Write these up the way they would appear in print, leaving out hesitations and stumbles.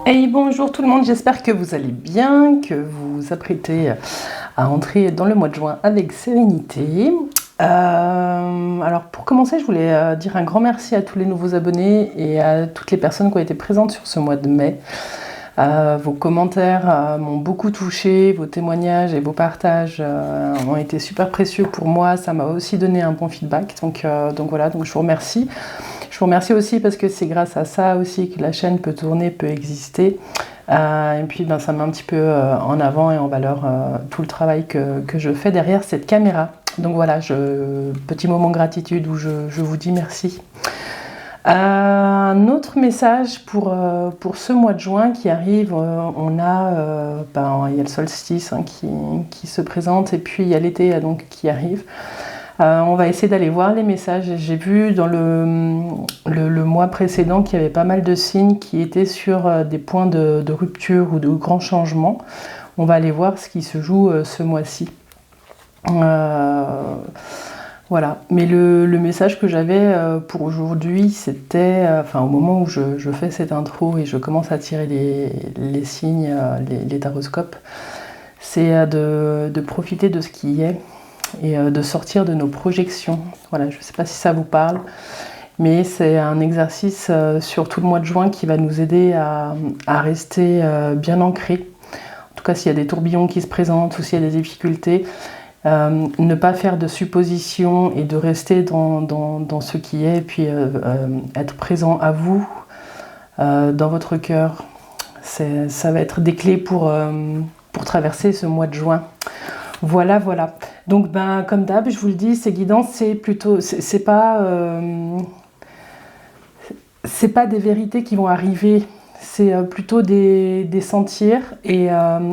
Hey, bonjour tout le monde, j'espère que vous allez bien, que vous vous apprêtez à entrer dans le mois de juin avec sérénité. Alors pour commencer, je voulais dire un grand merci à tous les nouveaux abonnés et à toutes les personnes qui ont été présentes sur ce mois de mai. Vos commentaires m'ont beaucoup touché, vos témoignages et vos partages ont été super précieux pour moi, ça m'a aussi donné un bon feedback, donc voilà, donc je vous remercie. Je vous remercie aussi parce que c'est grâce à ça aussi que la chaîne peut tourner, peut exister. Et puis ça met un petit peu en avant et en valeur tout le travail que je fais derrière cette caméra. Donc voilà, petit moment de gratitude où je vous dis merci. Un autre message pour ce mois de juin qui arrive, il y a le solstice qui se présente et puis il y a l'été donc qui arrive. On va essayer d'aller voir les messages. J'ai vu dans le mois précédent qu'il y avait pas mal de signes qui étaient sur des points de rupture ou de grands changements. On va aller voir ce qui se joue ce mois-ci. Voilà. Mais le message que j'avais pour aujourd'hui, c'était, au moment où je fais cette intro et je commence à tirer les signes, les taroscopes, c'est de profiter de ce qui est et de sortir de nos projections. Voilà, je ne sais pas si ça vous parle, mais c'est un exercice sur tout le mois de juin qui va nous aider à rester bien ancrés. En tout cas, s'il y a des tourbillons qui se présentent ou s'il y a des difficultés, ne pas faire de suppositions et de rester dans ce qui est, et puis être présent à vous, dans votre cœur. Ça va être des clés pour traverser ce mois de juin. Voilà. Donc, comme d'hab, je vous le dis, ces guidances, c'est pas des vérités qui vont arriver, c'est plutôt des sentiers et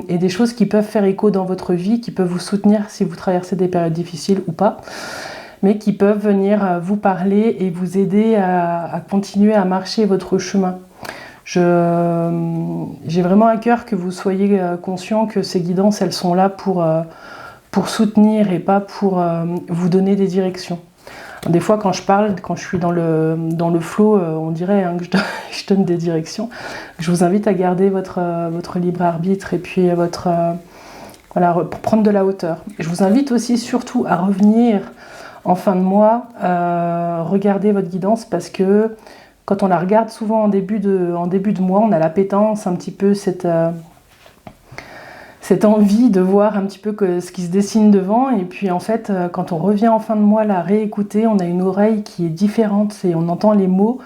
des choses qui peuvent faire écho dans votre vie, qui peuvent vous soutenir si vous traversez des périodes difficiles ou pas, mais qui peuvent venir vous parler et vous aider à continuer à marcher votre chemin. J'ai vraiment à cœur que vous soyez conscient que ces guidances, elles sont là pour soutenir et pas pour vous donner des directions. Des fois, quand je parle, quand je suis dans le flow, on dirait que je donne des directions. Je vous invite à garder votre libre arbitre et puis pour prendre de la hauteur. Je vous invite aussi surtout à revenir en fin de mois, regarder votre guidance parce que quand on la regarde souvent en début de mois, on a l'appétence, un petit peu cette envie de voir un petit peu ce qui se dessine devant, et puis en fait quand on revient en fin de mois la réécouter, on a une oreille qui est différente et on entend les mots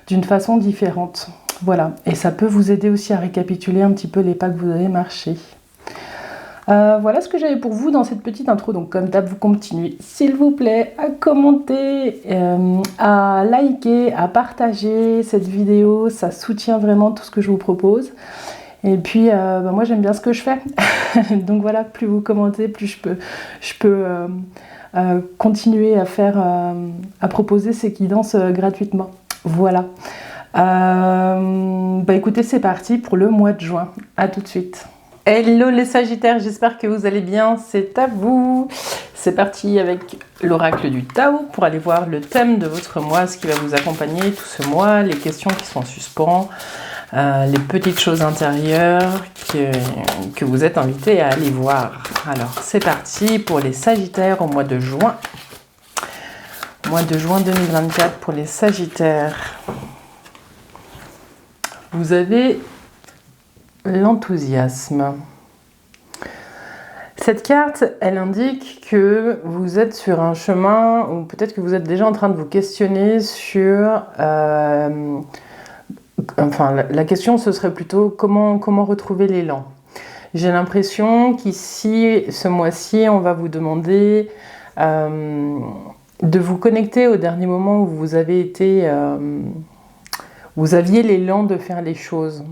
d'une façon différente. Voilà, et ça peut vous aider aussi à récapituler un petit peu les pas que vous avez marchés. Voilà ce que j'avais pour vous dans cette petite intro. Donc comme d'hab, vous continuez s'il vous plaît à commenter, à liker, à partager cette vidéo, ça soutient vraiment tout ce que je vous propose. Et puis moi j'aime bien ce que je fais, donc voilà, plus vous commentez, plus je peux continuer à proposer ces guidances gratuitement. Voilà. Écoutez, c'est parti pour le mois de juin. À tout de suite. Hello les Sagittaires, j'espère que vous allez bien, c'est à vous. C'est parti avec l'oracle du Tao pour aller voir le thème de votre mois, ce qui va vous accompagner tout ce mois, les questions qui sont en suspens. Les petites choses intérieures que vous êtes invités à aller voir. Alors, c'est parti pour les Sagittaires au mois de juin. Mois de juin 2024 pour les Sagittaires. Vous avez l'enthousiasme. Cette carte, elle indique que vous êtes sur un chemin, ou peut-être que vous êtes déjà en train de vous questionner sur... la question, ce serait plutôt comment retrouver l'élan. J'ai l'impression qu'ici, ce mois-ci, on va vous demander de vous connecter au dernier moment où vous aviez l'élan de faire les choses.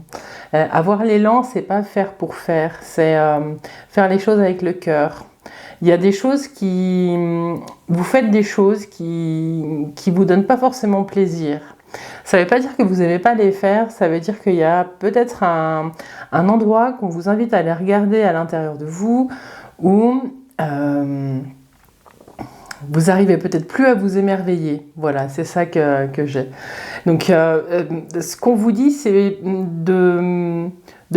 Avoir l'élan, c'est pas faire pour faire, c'est faire les choses avec le cœur. Il y a des choses vous faites des choses qui vous donnent pas forcément plaisir. Ça ne veut pas dire que vous n'aimez pas les faire, ça veut dire qu'il y a peut-être un endroit qu'on vous invite à aller regarder à l'intérieur de vous où vous arrivez peut-être plus à vous émerveiller. Voilà, c'est ça que j'ai. Donc, ce qu'on vous dit, c'est de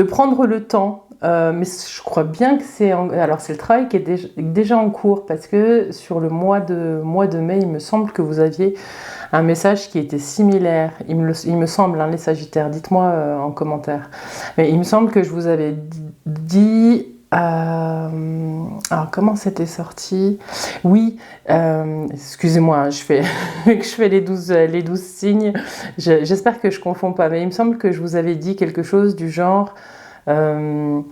prendre le temps. Mais je crois bien que alors c'est le travail qui est déjà en cours, parce que sur le mois de mai, il me semble que vous aviez un message qui était similaire. Il me semble, hein, les Sagittaires, dites-moi en commentaire. Mais il me semble que je vous avais dit... alors comment c'était sorti? Oui, excusez-moi, je fais les 12 signes. J'espère que je confonds pas, mais il me semble que je vous avais dit quelque chose du genre... dans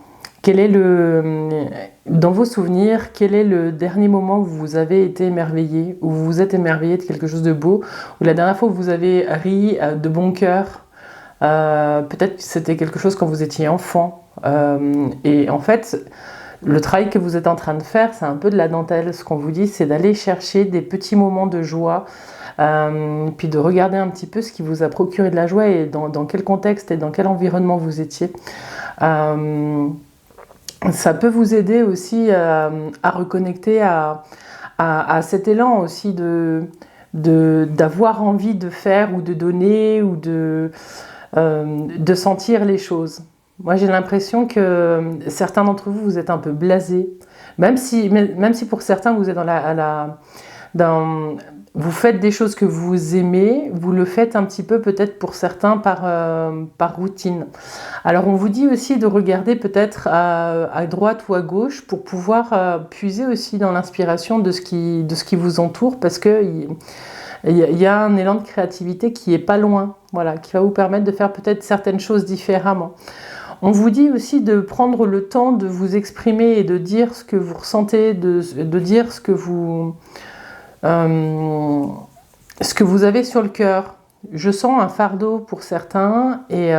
vos souvenirs, quel est le dernier moment où vous avez été émerveillé, où vous vous êtes émerveillé de quelque chose de beau, ou la dernière fois où vous avez ri de bon cœur, peut-être que c'était quelque chose quand vous étiez enfant. Et en fait, le travail que vous êtes en train de faire, c'est un peu de la dentelle. Ce qu'on vous dit, c'est d'aller chercher des petits moments de joie, puis de regarder un petit peu ce qui vous a procuré de la joie et dans quel contexte et dans quel environnement vous étiez. Ça peut vous aider aussi à reconnecter à cet élan aussi d'avoir envie de faire ou de donner ou de sentir les choses. Moi, j'ai l'impression que certains d'entre vous, vous êtes un peu blasés, même si pour certains, vous êtes vous faites des choses que vous aimez, vous le faites un petit peu peut-être pour certains par routine. Alors on vous dit aussi de regarder peut-être à droite ou à gauche pour pouvoir puiser aussi dans l'inspiration de ce qui vous entoure, parce qu'il y a un élan de créativité qui est pas loin, voilà, qui va vous permettre de faire peut-être certaines choses différemment. On vous dit aussi de prendre le temps de vous exprimer et de dire ce que vous ressentez, de dire ce que vous avez sur le cœur. Je sens un fardeau pour certains et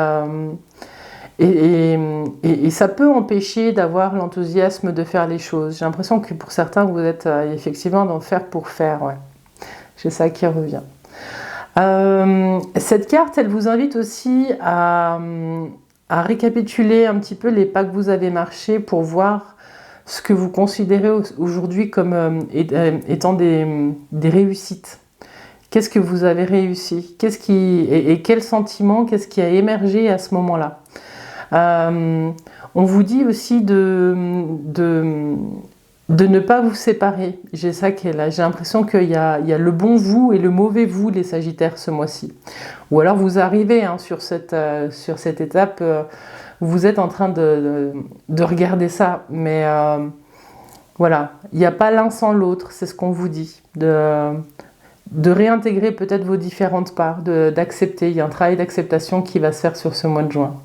ça peut empêcher d'avoir l'enthousiasme de faire les choses. J'ai l'impression que pour certains, vous êtes effectivement dans faire pour faire. Ouais. J'ai ça qui revient. Cette carte, elle vous invite aussi à récapituler un petit peu les pas que vous avez marchés pour voir ce que vous considérez aujourd'hui comme étant des réussites. Qu'est-ce que vous avez réussi? Et quel sentiment, qu'est-ce qui a émergé à ce moment-là? On vous dit aussi de ne pas vous séparer. J'ai ça qui est là. J'ai l'impression qu'il y a le bon vous et le mauvais vous, les Sagittaires, ce mois-ci. Ou alors vous arrivez sur cette étape... vous êtes en train de regarder ça, mais voilà, il n'y a pas l'un sans l'autre, c'est ce qu'on vous dit, de réintégrer peut-être vos différentes parts, d'accepter. Il y a un travail d'acceptation qui va se faire sur ce mois de juin.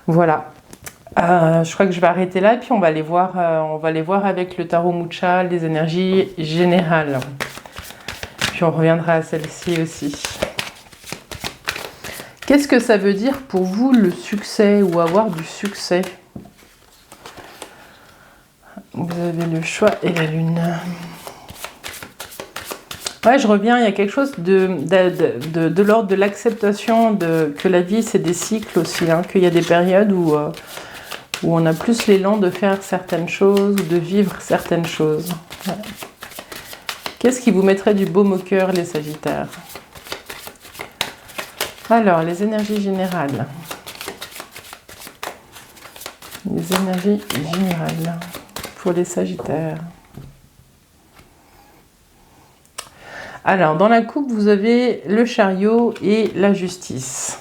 Voilà, je crois que je vais arrêter là, et puis on va aller voir avec le tarot Mucha les énergies générales. Puis on reviendra à celle-ci aussi. Qu'est-ce que ça veut dire pour vous le succès ou avoir du succès? Vous avez le choix et la lune. Ouais, je reviens, il y a quelque chose de l'ordre de l'acceptation que la vie c'est des cycles aussi, hein, qu'il y a des périodes où on a plus l'élan de faire certaines choses ou de vivre certaines choses. Ouais. Qu'est-ce qui vous mettrait du baume au cœur, les Sagittaires? Alors, les énergies générales. Les énergies générales pour les Sagittaires. Alors, dans la coupe, vous avez le chariot et la justice.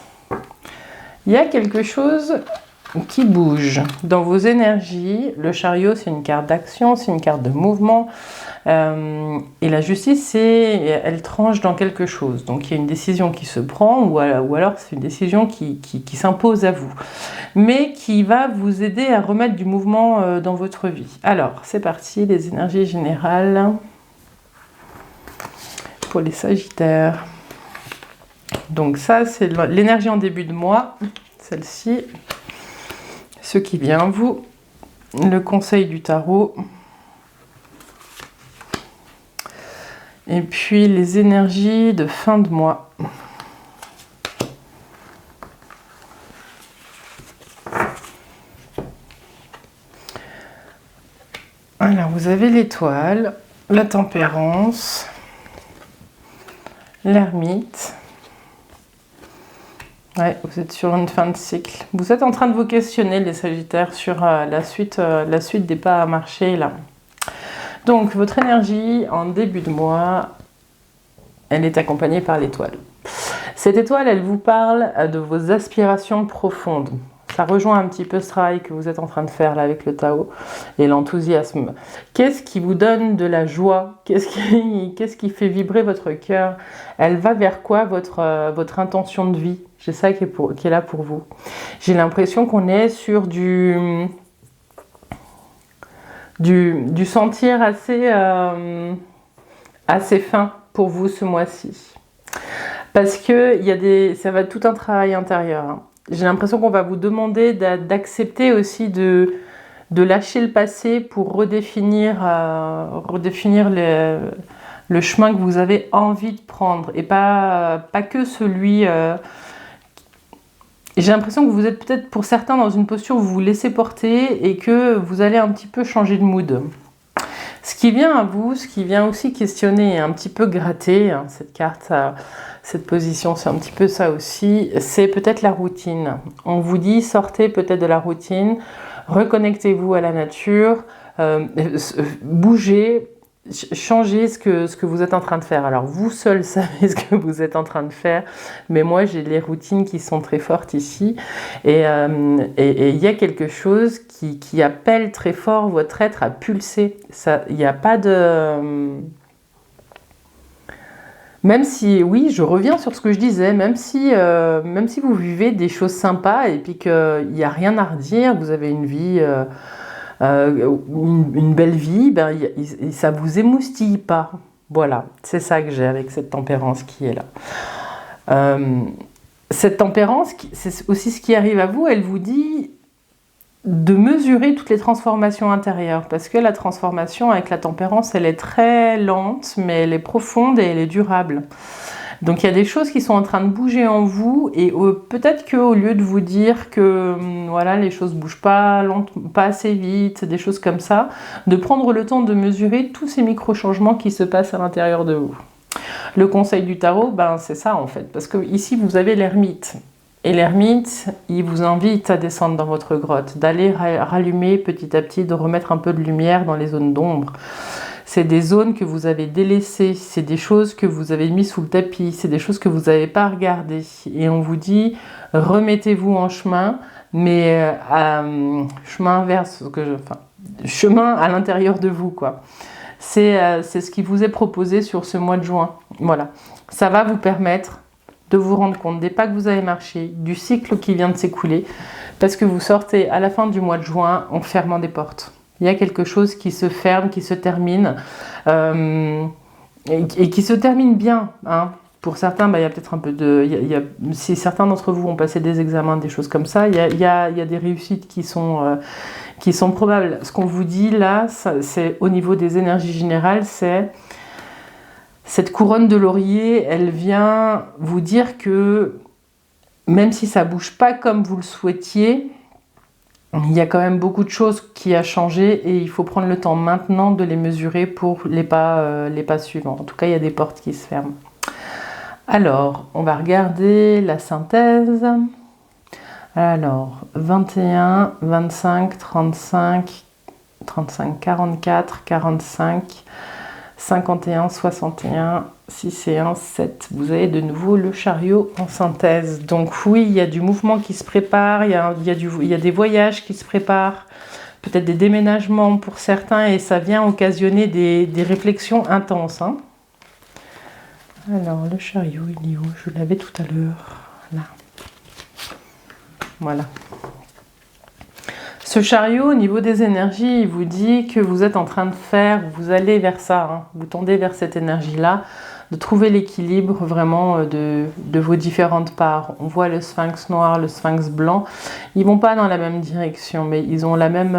Il y a quelque chose qui bouge dans vos énergies. Le chariot, c'est une carte d'action, c'est une carte de mouvement. Et la justice, elle tranche dans quelque chose. Donc il y a une décision qui se prend ou alors c'est une décision qui s'impose à vous. Mais qui va vous aider à remettre du mouvement dans votre vie. Alors, c'est parti, les énergies générales pour les Sagittaires. Donc ça, c'est l'énergie en début de mois. Celle-ci, ce qui vient à vous. Le conseil du tarot. Et puis les énergies de fin de mois. Alors vous avez l'étoile, la tempérance, l'ermite. Ouais, vous êtes sur une fin de cycle. Vous êtes en train de vous questionner, les Sagittaires, sur la suite des pas à marcher, là. Donc, votre énergie, en début de mois, elle est accompagnée par l'étoile. Cette étoile, elle vous parle de vos aspirations profondes. Ça rejoint un petit peu ce travail que vous êtes en train de faire là avec le Tao et l'enthousiasme. Qu'est-ce qui vous donne de la joie? Qu'est-ce qui fait vibrer votre cœur? Elle va vers quoi votre intention de vie? C'est ça qui est là pour vous. J'ai l'impression qu'on est sur du sentir assez fin pour vous ce mois-ci. Parce que ça va être tout un travail intérieur. Hein. J'ai l'impression qu'on va vous demander d'accepter aussi de lâcher le passé pour redéfinir le chemin que vous avez envie de prendre. Et pas que celui... J'ai l'impression que vous êtes peut-être pour certains dans une posture où vous vous laissez porter et que vous allez un petit peu changer de mood. Ce qui vient à vous, ce qui vient aussi questionner et un petit peu gratter, hein, cette carte, cette position, c'est un petit peu ça aussi, c'est peut-être la routine. On vous dit, sortez peut-être de la routine, reconnectez-vous à la nature, bougez, changez ce que vous êtes en train de faire. Alors vous seul savez ce que vous êtes en train de faire, mais moi j'ai les routines qui sont très fortes ici et il y a quelque chose qui appelle très fort votre être à pulser. Il n'y a pas de... Même si, oui, je reviens sur ce que je disais, même si vous vivez des choses sympas et puis qu'il n'y a rien à redire, vous avez une vie... une belle vie, ben, ça vous émoustille pas. Voilà, c'est ça que j'ai avec cette tempérance qui est là. Cette tempérance, c'est aussi ce qui arrive à vous, elle vous dit de mesurer toutes les transformations intérieures, parce que la transformation avec la tempérance, elle est très lente, mais elle est profonde et elle est durable. Donc il y a des choses qui sont en train de bouger en vous et peut-être qu'au lieu de vous dire que voilà, les choses ne bougent pas assez vite, des choses comme ça, de prendre le temps de mesurer tous ces micro-changements qui se passent à l'intérieur de vous. Le conseil du tarot, ben, c'est ça en fait, parce que ici vous avez l'ermite. Et l'ermite, il vous invite à descendre dans votre grotte, d'aller rallumer petit à petit, de remettre un peu de lumière dans les zones d'ombre. C'est des zones que vous avez délaissées, c'est des choses que vous avez mises sous le tapis, c'est des choses que vous n'avez pas regardées. Et on vous dit, remettez-vous en chemin, mais chemin inverse, chemin à l'intérieur de vous, quoi. C'est ce qui vous est proposé sur ce mois de juin. Voilà. Ça va vous permettre de vous rendre compte des pas que vous avez marché, du cycle qui vient de s'écouler, parce que vous sortez à la fin du mois de juin en fermant des portes. Il y a quelque chose qui se ferme, qui se termine, et qui se termine bien. Hein. Pour certains, il y a peut-être un peu de... si certains d'entre vous ont passé des examens, des choses comme ça, il y a des réussites qui sont probables. Ce qu'on vous dit là, c'est au niveau des énergies générales, c'est... Cette couronne de laurier, elle vient vous dire que même si ça ne bouge pas comme vous le souhaitiez, il y a quand même beaucoup de choses qui ont changé et il faut prendre le temps maintenant de les mesurer pour les pas suivants. En tout cas, il y a des portes qui se ferment. Alors, on va regarder la synthèse. Alors, 21, 25, 35, 44, 45... 51, 61, 6 et 1, 7. Vous avez de nouveau le chariot en synthèse. Donc oui, il y a du mouvement qui se prépare, il y a des voyages qui se préparent, peut-être des déménagements pour certains, et ça vient occasionner des réflexions intenses. Hein. Alors, le chariot, il est où? Je l'avais tout à l'heure. Là. Voilà. Ce chariot, au niveau des énergies, il vous dit que vous êtes en train de vous allez vers ça, hein, vous tendez vers cette énergie-là, de trouver l'équilibre vraiment de vos différentes parts. On voit le sphinx noir, le sphinx blanc, ils vont pas dans la même direction, mais ils ont la même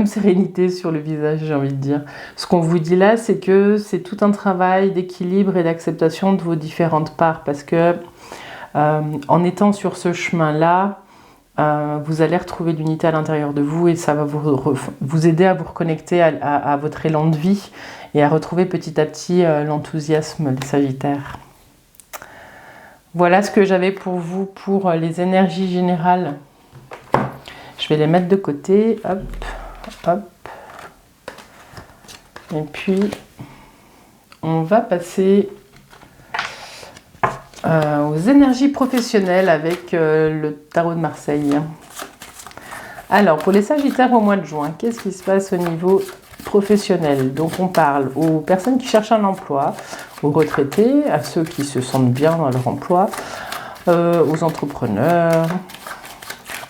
sérénité sur le visage, j'ai envie de dire. Ce qu'on vous dit là, c'est que c'est tout un travail d'équilibre et d'acceptation de vos différentes parts, parce que en étant sur ce chemin-là, vous allez retrouver l'unité à l'intérieur de vous et ça va vous aider à vous reconnecter à votre élan de vie et à retrouver petit à petit l'enthousiasme des Sagittaires. Voilà ce que j'avais pour vous pour les énergies générales. Je vais les mettre de côté. Hop, hop. Et puis, on va passer aux énergies professionnelles avec le tarot de Marseille. Alors, pour les Sagittaires au mois de juin, qu'est-ce qui se passe au niveau professionnel? Donc, on parle aux personnes qui cherchent un emploi, aux retraités, à ceux qui se sentent bien dans leur emploi, aux entrepreneurs.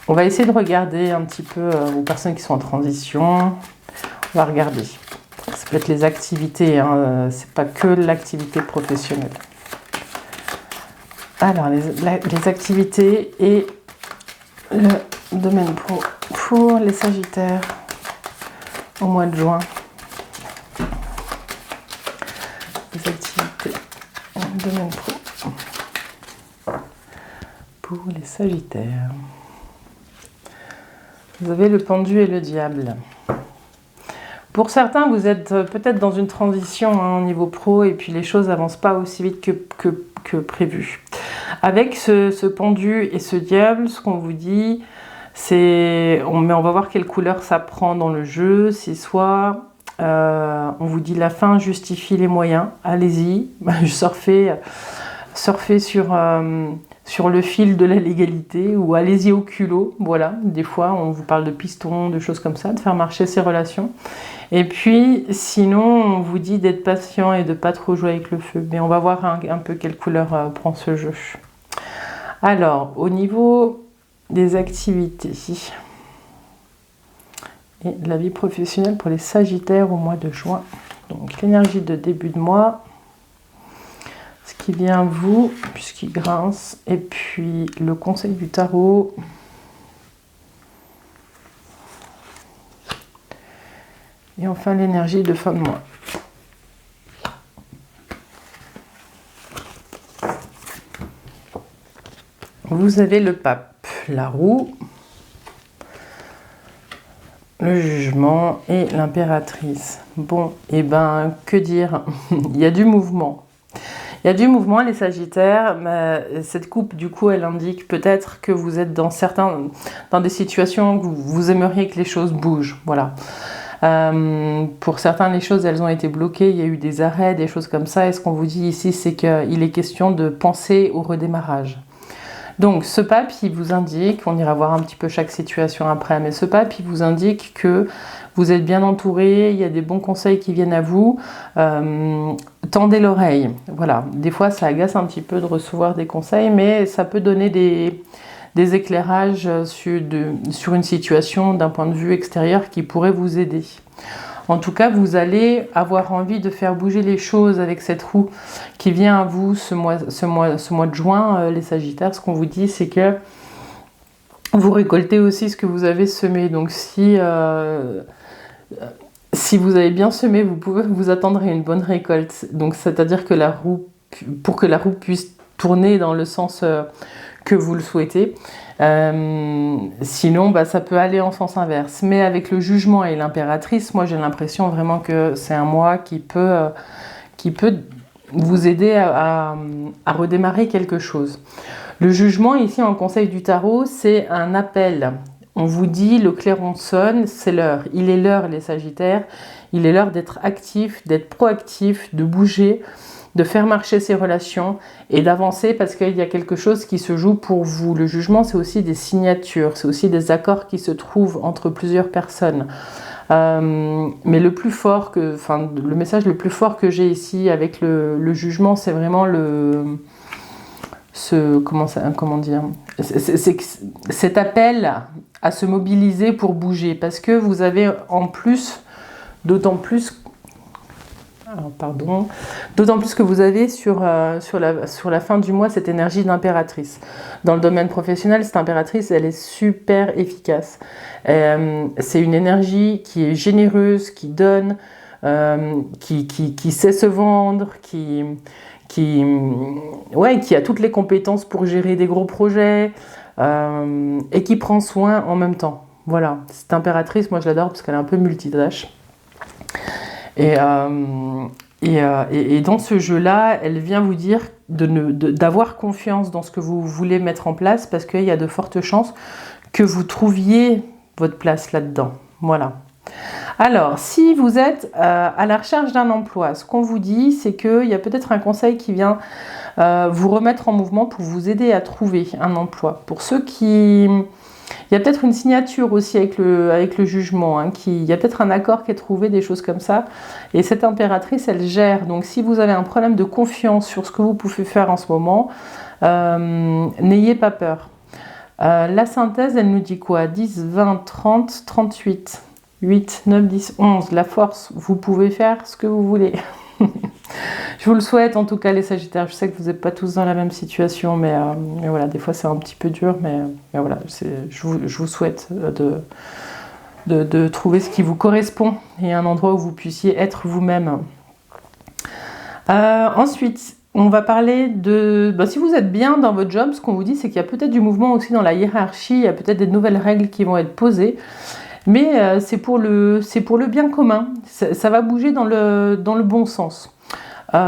On va essayer de regarder un petit peu aux personnes qui sont en transition. On va regarder. Ça peut être les activités, hein, c'est pas que l'activité professionnelle. Alors, les activités et le domaine pro pour les Sagittaires au mois de juin. Les activités et le domaine pro pour les Sagittaires. Vous avez le pendu et le diable. Pour certains, vous êtes peut-être dans une transition hein, au niveau pro et puis les choses n'avancent pas aussi vite que prévu. Avec ce pendu et ce diable, ce qu'on vous dit, c'est... on va voir quelle couleur ça prend dans le jeu. C'est soit on vous dit la fin justifie les moyens, allez-y, surfez sur le fil de la légalité ou allez-y au culot. Voilà, des fois on vous parle de piston, de choses comme ça, de faire marcher ses relations. Et puis sinon on vous dit d'être patient et de pas trop jouer avec le feu. Mais on va voir un peu quelle couleur prend ce jeu. Alors au niveau des activités et la vie professionnelle pour les Sagittaires au mois de juin. Donc l'énergie de début de mois, ce qui vient à vous, puisqu'il grince, et puis le conseil du tarot. Et enfin l'énergie de fin de mois. Vous avez le pape, la roue, le jugement et l'impératrice. Bon, et ben, que dire? Il y a du mouvement. Il y a du mouvement, les Sagittaires. Mais cette coupe, du coup, elle indique peut-être que vous êtes dans des situations où vous aimeriez que les choses bougent. Voilà. Pour certains, les choses, elles ont été bloquées. Il y a eu des arrêts, des choses comme ça. Et ce qu'on vous dit ici, c'est qu'il est question de penser au redémarrage. Donc ce pape, il vous indique, on ira voir un petit peu chaque situation après, mais ce pape, il vous indique que vous êtes bien entouré, il y a des bons conseils qui viennent à vous, tendez l'oreille. Voilà, des fois ça agace un petit peu de recevoir des conseils, mais ça peut donner des éclairages sur une situation d'un point de vue extérieur qui pourrait vous aider. En tout cas, vous allez avoir envie de faire bouger les choses avec cette roue qui vient à vous ce mois de juin, les Sagittaires. Ce qu'on vous dit, c'est que vous récoltez aussi ce que vous avez semé. Donc si vous avez bien semé, vous pouvez vous attendre à une bonne récolte. Donc c'est-à-dire que pour que la roue puisse tourner dans le sens que vous le souhaitez. Sinon, ça peut aller en sens inverse. Mais avec le jugement et l'impératrice, moi j'ai l'impression vraiment que c'est un mois qui peut vous aider à redémarrer quelque chose. Le jugement, ici en conseil du tarot, c'est un appel. On vous dit, le clairon sonne, c'est l'heure. Il est l'heure, les Sagittaires. Il est l'heure d'être actif, d'être proactif, de bouger, de faire marcher ses relations et d'avancer parce qu'il y a quelque chose qui se joue pour vous. Le jugement, c'est aussi des signatures, c'est aussi des accords qui se trouvent entre plusieurs personnes. Mais le message le plus fort que j'ai ici avec le jugement, c'est vraiment cet appel à se mobiliser pour bouger, parce que vous avez en plus, d'autant plus que vous avez sur la fin du mois cette énergie d'impératrice. Dans le domaine professionnel, cette impératrice, elle est super efficace. C'est une énergie qui est généreuse, qui donne, qui sait se vendre, qui ouais, qui a toutes les compétences pour gérer des gros projets et qui prend soin en même temps. Voilà, cette impératrice, moi je l'adore parce qu'elle est un peu multitâche. Et dans ce jeu-là, elle vient vous dire d'avoir confiance dans ce que vous voulez mettre en place parce qu'il y a de fortes chances que vous trouviez votre place là-dedans. Voilà. Alors, si vous êtes à la recherche d'un emploi, ce qu'on vous dit, c'est qu'il y a peut-être un conseil qui vient vous remettre en mouvement pour vous aider à trouver un emploi. Pour ceux qui... Il y a peut-être une signature aussi avec le jugement, hein, il y a peut-être un accord qui est trouvé, des choses comme ça. Et cette impératrice, elle gère. Donc si vous avez un problème de confiance sur ce que vous pouvez faire en ce moment, n'ayez pas peur. La synthèse, elle nous dit quoi? 10, 20, 30, 38, 8, 9, 10, 11. La force, vous pouvez faire ce que vous voulez. Je vous le souhaite en tout cas les Sagittaires. Je sais que vous n'êtes pas tous dans la même situation, mais voilà, des fois c'est un petit peu dur, mais voilà, je vous souhaite de trouver ce qui vous correspond et un endroit où vous puissiez être vous-même. Ensuite, on va parler de... si vous êtes bien dans votre job, ce qu'on vous dit, c'est qu'il y a peut-être du mouvement aussi dans la hiérarchie, il y a peut-être des nouvelles règles qui vont être posées, mais c'est pour le bien commun. Ça va bouger dans le bon sens. Ce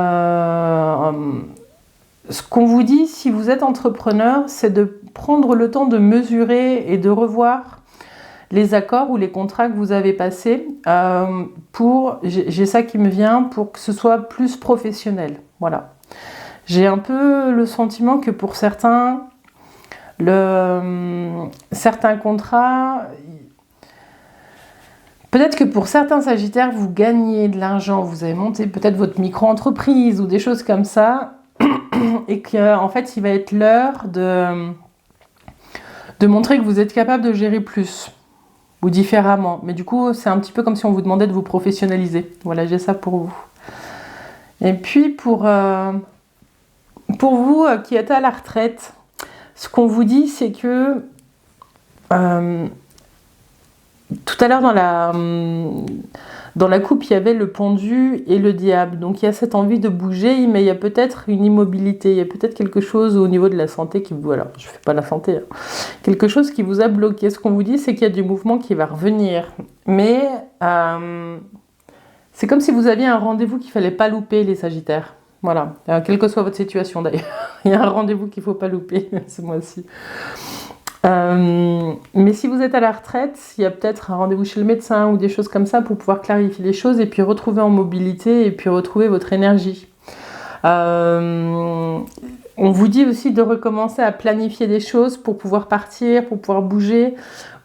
qu'on vous dit, si vous êtes entrepreneur, c'est de prendre le temps de mesurer et de revoir les accords ou les contrats que vous avez passés j'ai ça qui me vient, pour que ce soit plus professionnel. Voilà. J'ai un peu le sentiment que pour certains contrats, peut-être que pour certains Sagittaires, vous gagnez de l'argent, vous avez monté peut-être votre micro-entreprise ou des choses comme ça, et qu'en fait, il va être l'heure de montrer que vous êtes capable de gérer plus ou différemment. Mais du coup, c'est un petit peu comme si on vous demandait de vous professionnaliser. Voilà, j'ai ça pour vous. Et puis, pour vous qui êtes à la retraite, ce qu'on vous dit, c'est que... tout à l'heure dans la coupe, il y avait le pendu et le diable. Donc il y a cette envie de bouger, mais il y a peut-être une immobilité, il y a peut-être quelque chose au niveau de la santé qui vous... Alors, je ne fais pas la santé, hein. Quelque chose qui vous a bloqué. Ce qu'on vous dit, c'est qu'il y a du mouvement qui va revenir. Mais c'est comme si vous aviez un rendez-vous qu'il ne fallait pas louper, les Sagittaires. Voilà, quelle que soit votre situation d'ailleurs. Il y a un rendez-vous qu'il ne faut pas louper ce mois-ci. Mais si vous êtes à la retraite, il y a peut-être un rendez-vous chez le médecin ou des choses comme ça pour pouvoir clarifier les choses et puis retrouver en mobilité et puis retrouver votre énergie. On vous dit aussi de recommencer à planifier des choses pour pouvoir partir, pour pouvoir bouger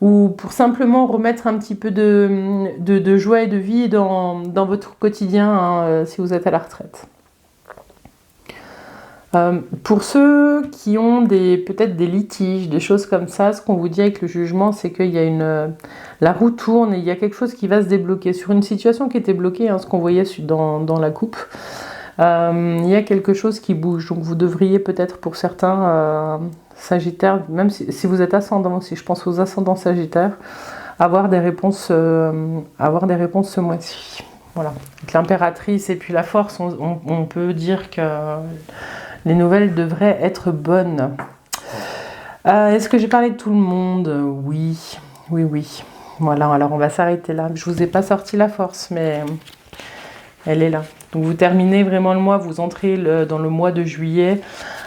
ou pour simplement remettre un petit peu de joie et de vie dans votre quotidien, hein, si vous êtes à la retraite. Pour ceux qui ont peut-être des litiges, des choses comme ça, ce qu'on vous dit avec le jugement, c'est qu'il y a la roue tourne et il y a quelque chose qui va se débloquer. Sur une situation qui était bloquée, hein, ce qu'on voyait dans la coupe, il y a quelque chose qui bouge. Donc vous devriez peut-être pour certains Sagittaires, même si vous êtes ascendant aussi, je pense aux ascendants Sagittaires, avoir des réponses ce mois-ci. Voilà. Avec l'impératrice et puis la force, on peut dire que les nouvelles devraient être bonnes. Est-ce que j'ai parlé de tout le monde? Oui. Voilà, alors on va s'arrêter là. Je vous ai pas sorti la force, mais elle est là. Donc vous terminez vraiment le mois, vous entrez dans le mois de juillet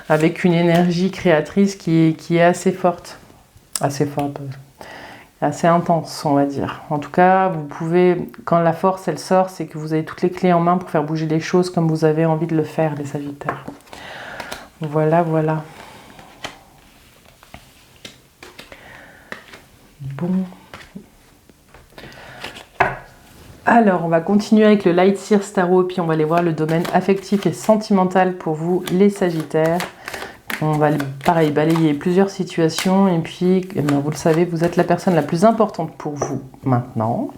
avec une énergie créatrice qui est assez forte. Assez intense, on va dire. En tout cas, vous pouvez, quand la force elle sort, c'est que vous avez toutes les clés en main pour faire bouger les choses comme vous avez envie de le faire, les Sagittaires. Voilà. Bon. Alors, on va continuer avec le Light Seers Tarot, puis on va aller voir le domaine affectif et sentimental pour vous, les Sagittaires. On va, pareil, balayer plusieurs situations, et puis, vous le savez, vous êtes la personne la plus importante pour vous maintenant.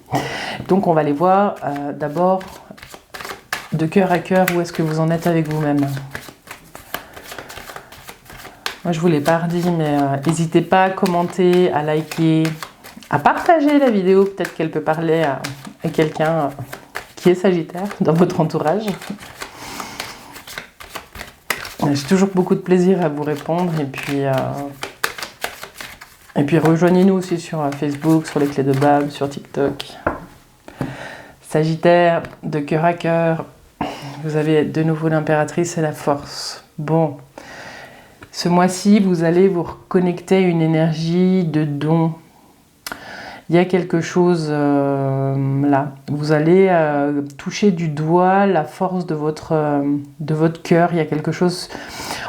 Donc, on va aller voir d'abord, de cœur à cœur, où est-ce que vous en êtes avec vous-même. Moi, je vous l'ai pas redit, mais n'hésitez pas à commenter, à liker, à partager la vidéo. Peut-être qu'elle peut parler à quelqu'un qui est Sagittaire dans votre entourage. J'ai toujours beaucoup de plaisir à vous répondre et puis rejoignez-nous aussi sur Facebook, sur les clés de Bab, sur TikTok. Sagittaire, de cœur à cœur, vous avez de nouveau l'impératrice et la force. Bon, ce mois-ci, vous allez vous reconnecter à une énergie de don. Il y a quelque chose là. Vous allez toucher du doigt la force de votre cœur. Il y a quelque chose...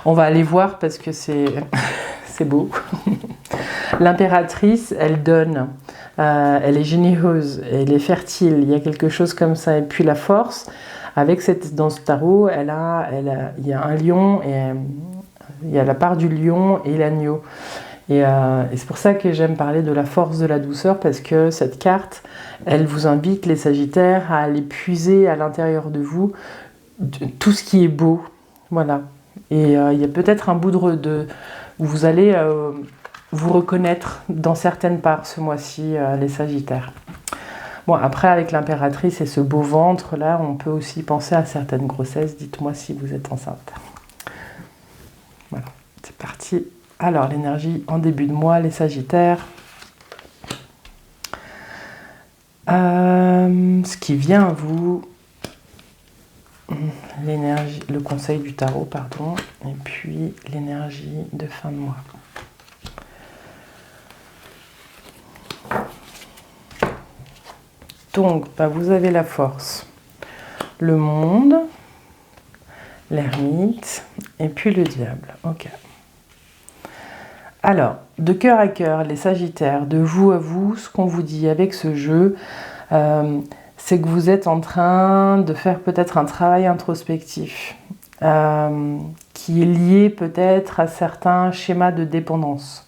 On va aller voir parce que c'est beau. L'impératrice, elle donne. Elle est généreuse, elle est fertile. Il y a quelque chose comme ça. Et puis la force, dans ce tarot, il y a un lion, et il y a la part du lion et l'agneau. Et c'est pour ça que j'aime parler de la force de la douceur, parce que cette carte, elle vous invite, les Sagittaires, à aller puiser à l'intérieur de vous tout ce qui est beau. Voilà. Et il y a peut-être un bout où vous allez vous reconnaître dans certaines parts ce mois-ci, les Sagittaires. Bon, après, avec l'impératrice et ce beau ventre-là, on peut aussi penser à certaines grossesses. Dites-moi si vous êtes enceinte. Voilà, c'est parti. Alors, l'énergie en début de mois, les Sagittaires. Ce qui vient à vous, l'énergie, le conseil du tarot, pardon, et puis l'énergie de fin de mois. Donc, vous avez la force, le monde, l'ermite, et puis le diable. Ok. Alors, de cœur à cœur, les Sagittaires, de vous à vous, ce qu'on vous dit avec ce jeu, c'est que vous êtes en train de faire peut-être un travail introspectif qui est lié peut-être à certains schémas de dépendance.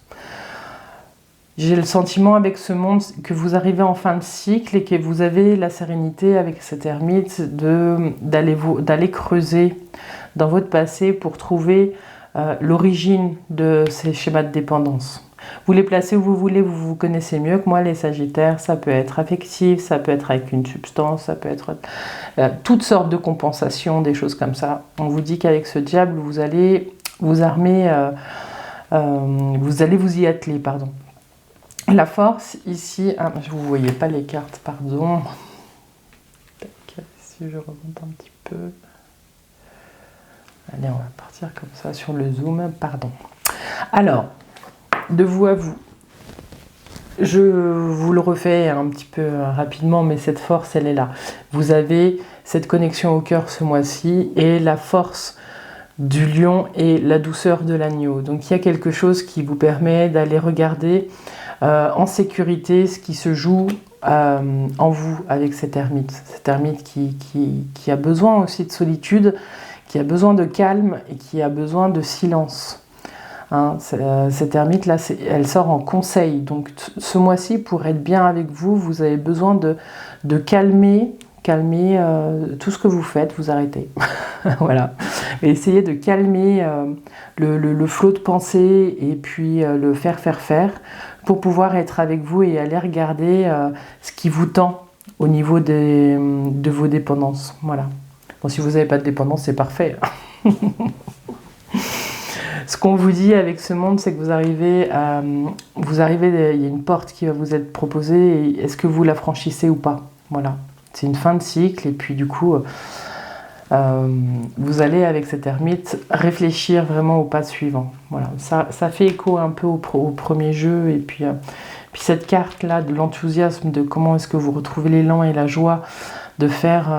J'ai le sentiment avec ce monde que vous arrivez en fin de cycle et que vous avez la sérénité avec cet ermite d'aller creuser dans votre passé pour trouver l'origine de ces schémas de dépendance. Vous les placez où vous voulez, vous vous connaissez mieux que moi, les Sagittaires. Ça peut être affectif, ça peut être avec une substance, ça peut être toutes sortes de compensations, des choses comme ça. On vous dit qu'avec ce diable, vous allez vous armer, vous allez vous y atteler, pardon. La force, ici, vous ne voyez pas les cartes, pardon. Tac, si je remonte un petit peu. Allez, on va partir comme ça sur le zoom, pardon. Alors, de vous à vous, je vous le refais un petit peu rapidement, mais cette force, elle est là. Vous avez cette connexion au cœur ce mois-ci et la force du lion et la douceur de l'agneau. Donc, il y a quelque chose qui vous permet d'aller regarder en sécurité ce qui se joue en vous avec cet ermite. Cet ermite qui a besoin aussi de solitude, qui a besoin de calme et qui a besoin de silence. Hein, cette ermite-là, elle sort en conseil. Donc ce mois-ci, pour être bien avec vous, vous avez besoin de calmer tout ce que vous faites, vous arrêtez. Voilà. Et essayez de calmer le flot de pensée et puis le faire pour pouvoir être avec vous et aller regarder ce qui vous tend au niveau de vos dépendances. Voilà. Bon, si vous n'avez pas de dépendance, c'est parfait. Ce qu'on vous dit avec ce monde, c'est que vous arrivez, il y a une porte qui va vous être proposée, et est-ce que vous la franchissez ou pas? Voilà. C'est une fin de cycle, et puis du coup, vous allez avec cet ermite réfléchir vraiment au pas suivant. Voilà. Ça fait écho un peu au premier jeu, et puis cette carte-là de l'enthousiasme, de comment est-ce que vous retrouvez l'élan et la joie de faire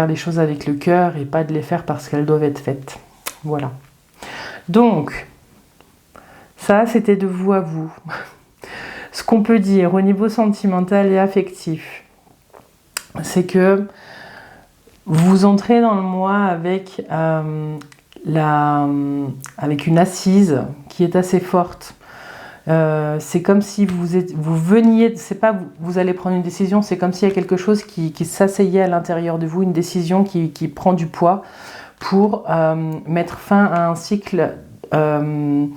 les choses avec le cœur et pas de les faire parce qu'elles doivent être faites. Voilà. Donc, ça, c'était de vous à vous. Ce qu'on peut dire au niveau sentimental et affectif, c'est que vous entrez dans le mois avec une assise qui est assez forte. C'est comme si vous veniez, c'est pas vous allez prendre une décision, c'est comme s'il y a quelque chose qui s'asseyait à l'intérieur de vous, une décision qui prend du poids pour mettre fin à un cycle, un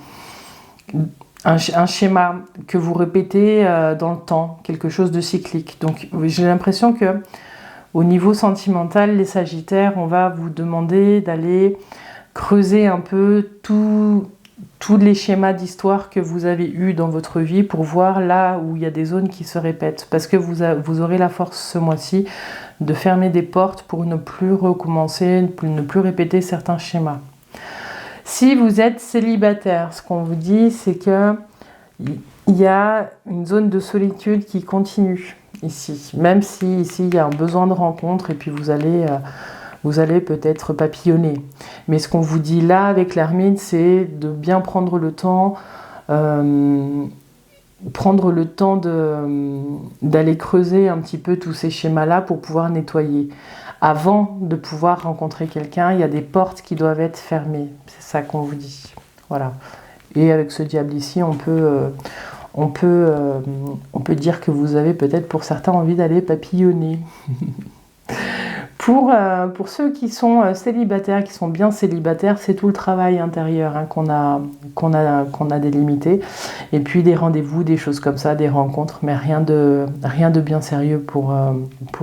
schéma que vous répétez dans le temps, quelque chose de cyclique. Donc j'ai l'impression que au niveau sentimental, les Sagittaires, on va vous demander d'aller creuser un peu tous les schémas d'histoire que vous avez eus dans votre vie pour voir là où il y a des zones qui se répètent. Parce que vous aurez la force ce mois-ci de fermer des portes pour ne plus recommencer, pour ne plus répéter certains schémas. Si vous êtes célibataire, ce qu'on vous dit, c'est que il y a une zone de solitude qui continue ici. Même si ici il y a un besoin de rencontre et puis vous allez peut-être papillonner. Mais ce qu'on vous dit là avec l'ermite, c'est de bien prendre le temps d'aller creuser un petit peu tous ces schémas-là pour pouvoir nettoyer. Avant de pouvoir rencontrer quelqu'un, il y a des portes qui doivent être fermées. C'est ça qu'on vous dit. Voilà. Et avec ce diable ici, on peut dire que vous avez peut-être pour certains envie d'aller papillonner. Pour ceux qui sont célibataires, qui sont bien célibataires, c'est tout le travail intérieur qu'on a délimité. Et puis des rendez-vous, des choses comme ça, des rencontres, mais rien de bien sérieux pour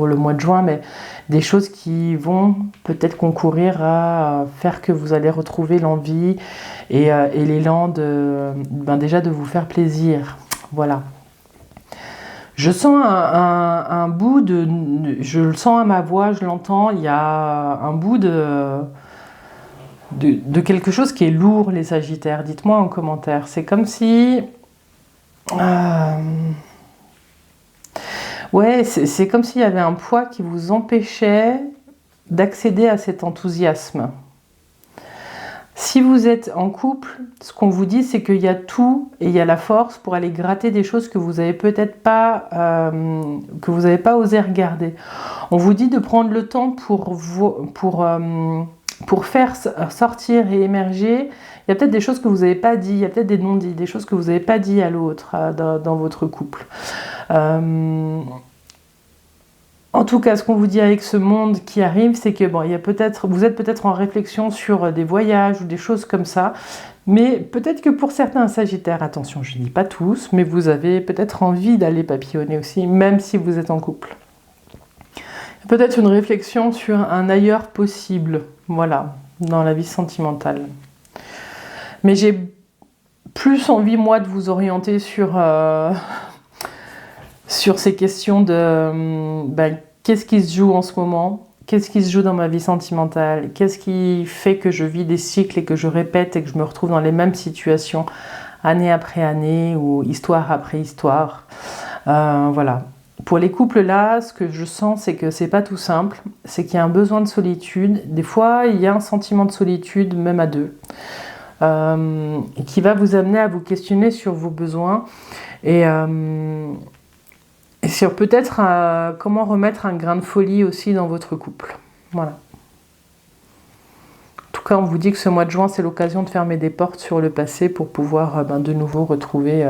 le mois de juin, mais des choses qui vont peut-être concourir à faire que vous allez retrouver l'envie et l'élan déjà de vous faire plaisir. Voilà. Je sens un bout je le sens à ma voix, je l'entends, il y a un bout de quelque chose qui est lourd, les Sagittaires. Dites-moi en commentaire. C'est comme si... ouais, c'est comme s'il y avait un poids qui vous empêchait d'accéder à cet enthousiasme. Si vous êtes en couple, ce qu'on vous dit, c'est qu'il y a tout et il y a la force pour aller gratter des choses que vous n'avez peut-être pas, osé regarder. On vous dit de prendre le temps pour faire sortir et émerger. Il y a peut-être des choses que vous n'avez pas dit, il y a peut-être des non-dits, des choses que vous n'avez pas dit à l'autre dans votre couple. En tout cas, ce qu'on vous dit avec ce monde qui arrive, c'est que vous êtes peut-être en réflexion sur des voyages ou des choses comme ça, mais peut-être que pour certains Sagittaires, attention, je ne dis pas tous, mais vous avez peut-être envie d'aller papillonner aussi, même si vous êtes en couple. Peut-être une réflexion sur un ailleurs possible, voilà, dans la vie sentimentale. Mais j'ai plus envie, moi, de vous orienter sur ces questions de qu'est-ce qui se joue en ce moment, qu'est-ce qui se joue dans ma vie sentimentale, qu'est-ce qui fait que je vis des cycles et que je répète et que je me retrouve dans les mêmes situations année après année ou histoire après histoire. Voilà. Pour les couples là, ce que je sens, c'est que c'est pas tout simple, c'est qu'il y a un besoin de solitude. Des fois, il y a un sentiment de solitude, même à deux, qui va vous amener à vous questionner sur vos besoins et sur peut-être comment remettre un grain de folie aussi dans votre couple. Voilà. En tout cas, on vous dit que ce mois de juin, c'est l'occasion de fermer des portes sur le passé pour pouvoir de nouveau retrouver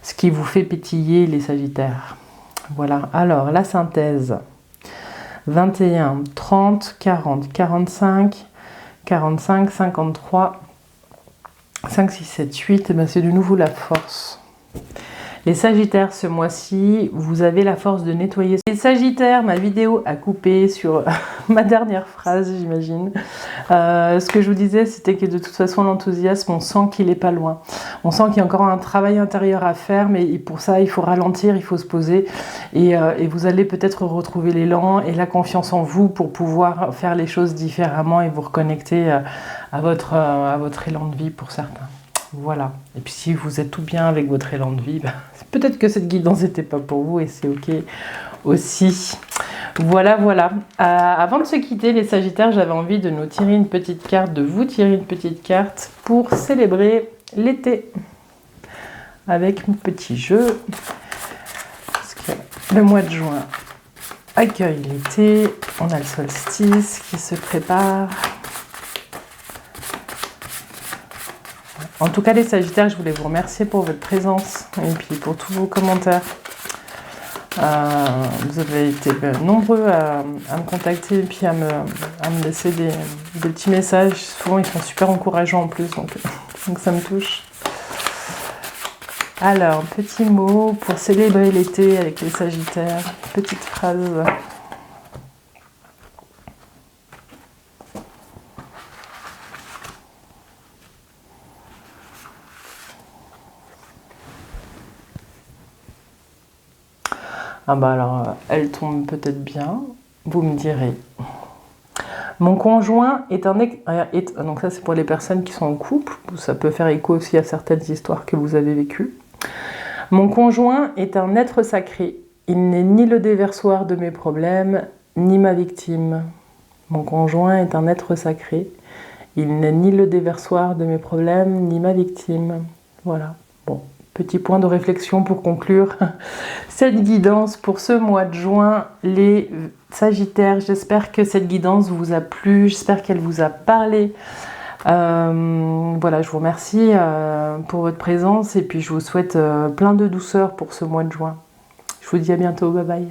ce qui vous fait pétiller les Sagittaires. Voilà. Alors, la synthèse. 21, 30, 40, 45, 45, 53, 5, 6, 7, 8. C'est de nouveau la force. Les Sagittaires, ce mois-ci, vous avez la force de nettoyer. Les Sagittaires, ma vidéo a coupé sur ma dernière phrase, j'imagine. Ce que je vous disais, c'était que de toute façon, l'enthousiasme, on sent qu'il n'est pas loin. On sent qu'il y a encore un travail intérieur à faire, mais pour ça, il faut ralentir, il faut se poser. Et vous allez peut-être retrouver l'élan et la confiance en vous pour pouvoir faire les choses différemment et vous reconnecter à votre élan de vie pour certains. Voilà. Et puis si vous êtes tout bien avec votre élan de vie, peut-être que cette guidance n'était pas pour vous et c'est ok aussi. Voilà. Avant de se quitter, les Sagittaires, j'avais envie de nous tirer une petite carte, de vous tirer une petite carte pour célébrer l'été. Avec mon petit jeu. Parce que le mois de juin accueille l'été. On a le solstice qui se prépare. En tout cas, les Sagittaires, je voulais vous remercier pour votre présence et puis pour tous vos commentaires. Vous avez été nombreux à me contacter et puis à me laisser des petits messages. Souvent, ils sont super encourageants en plus, donc ça me touche. Alors, petit mot pour célébrer l'été avec les Sagittaires. Petite phrase. Ah bah alors, elle tombe peut-être bien, vous me direz. Mon conjoint est un... Donc ça c'est pour les personnes qui sont en couple, ça peut faire écho aussi à certaines histoires que vous avez vécues. Mon conjoint est un être sacré. Il n'est ni le déversoir de mes problèmes, ni ma victime. Mon conjoint est un être sacré. Il n'est ni le déversoir de mes problèmes, ni ma victime. Voilà. Bon, petit point de réflexion pour conclure cette guidance pour ce mois de juin, les Sagittaires. J'espère que cette guidance vous a plu, j'espère qu'elle vous a parlé. Voilà, je vous remercie pour votre présence et puis je vous souhaite plein de douceur pour ce mois de juin. Je vous dis à bientôt, bye bye.